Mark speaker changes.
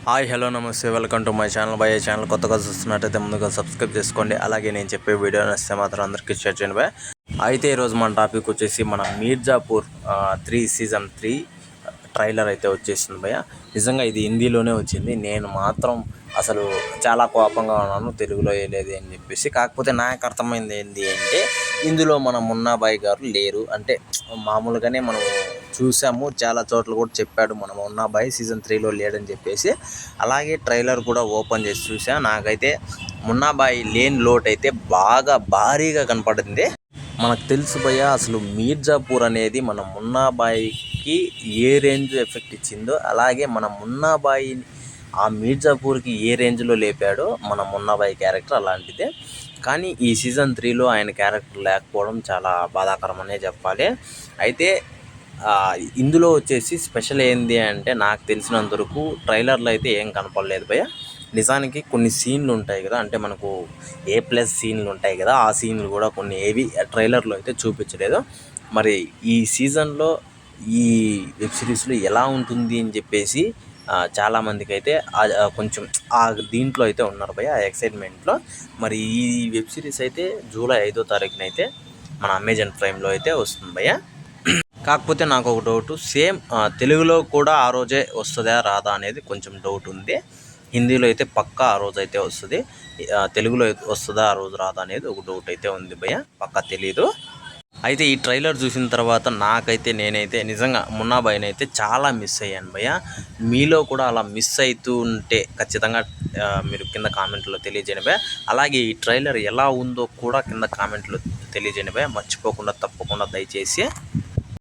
Speaker 1: Hi hello నమస్తే welcome to my channel. By channel కొత్తగా చూస్తున్నట్టయితే ముందుగా సబ్స్క్రైబ్ చేసుకోండి. అలాగే నేను చెప్పే వీడియో నచ్చితే మాత్రం అందరికీ షేర్ చేయండి బాయ్. అయితే ఈరోజు మన టాపిక్ వచ్చేసి మన మీర్జాపూర్ 3 సీజన్ 3 ట్రైలర్ అయితే వచ్చేసింది భయ్య. నిజంగా ఇది హిందీలోనే వచ్చింది. నేను మాత్రం అసలు చాలా కోపంగా ఉన్నాను, తెలుగులో వేయలేదు అని చెప్పేసి. కాకపోతే నాకు అర్థమైంది ఏంటి అంటే, ఇందులో మన మున్నాబాయి గారు లేరు. అంటే మామూలుగానే మనం చూసాము, చాలా చోట్ల కూడా చెప్పాడు మన మున్నాబాయి సీజన్ 3లో లేడని చెప్పేసి. అలాగే ట్రైలర్ కూడా ఓపెన్ చేసి చూసా. నాకైతే మున్నాబాయి లేని లోటు అయితే బాగా భారీగా కనపడింది. మనకు తెలుసు భయ్య, అసలు మీర్జాపూర్ అనేది మన మున్నాబాయికి ఏ రేంజ్ ఎఫెక్ట్ ఇచ్చిందో, అలాగే మన మున్నాబాయి ఆ మీర్జాపూర్కి ఏ రేంజ్లో లేపాడో మన మున్నాబాయి క్యారెక్టర్ అలాంటిదే. కానీ ఈ సీజన్ 3లో ఆయన క్యారెక్టర్ లేకపోవడం చాలా బాధాకరం అనే చెప్పాలి. అయితే ఇందులో వచ్చేసి స్పెషల్ ఏంది అంటే, నాకు తెలిసినంత వరకు ట్రైలర్లో అయితే ఏం కనపడలేదు భయ్య. నిజానికి కొన్ని సీన్లు ఉంటాయి కదా, అంటే మనకు A+ సీన్లు ఉంటాయి కదా, ఆ సీన్లు కూడా కొన్ని ఏవి ట్రైలర్లో అయితే చూపించలేదు. మరి ఈ సీజన్లో ఈ వెబ్ సిరీస్లో ఎలా ఉంటుంది అని చెప్పేసి చాలామందికి అయితే కొంచెం దీంట్లో అయితే ఉన్నారు భయ్య, ఆ ఎక్సైట్మెంట్లో. మరి ఈ వెబ్ సిరీస్ అయితే జూలై 5వ తారీఖున అయితే మన అమెజాన్ ప్రైమ్లో అయితే వస్తుంది భయ్య. కాకపోతే నాకు ఒక డౌట్, సేమ్ తెలుగులో కూడా ఆ రోజే వస్తుందా రాదా అనేది కొంచెం డౌట్ ఉంది. హిందీలో అయితే పక్కా ఆ రోజు అయితే వస్తుంది, తెలుగులో వస్తుందా ఆ రోజు రాదా అనేది ఒక డౌట్ అయితే ఉంది భయ్య, పక్కా తెలీదు. అయితే ఈ ట్రైలర్ చూసిన తర్వాత నేనైతే నిజంగా మున్నాబాయిని అయితే చాలా మిస్ అయ్యాను భయ్య. మీలో కూడా అలా మిస్ అవుతూ ఉంటే ఖచ్చితంగా మీరు కింద కామెంట్లో తెలియజేయండి భయ్య. అలాగే ఈ ట్రైలర్ ఎలా ఉందో కూడా కింద కామెంట్లో తెలియజేయండి భయ్య, మర్చిపోకుండా తప్పకుండా దయచేసి.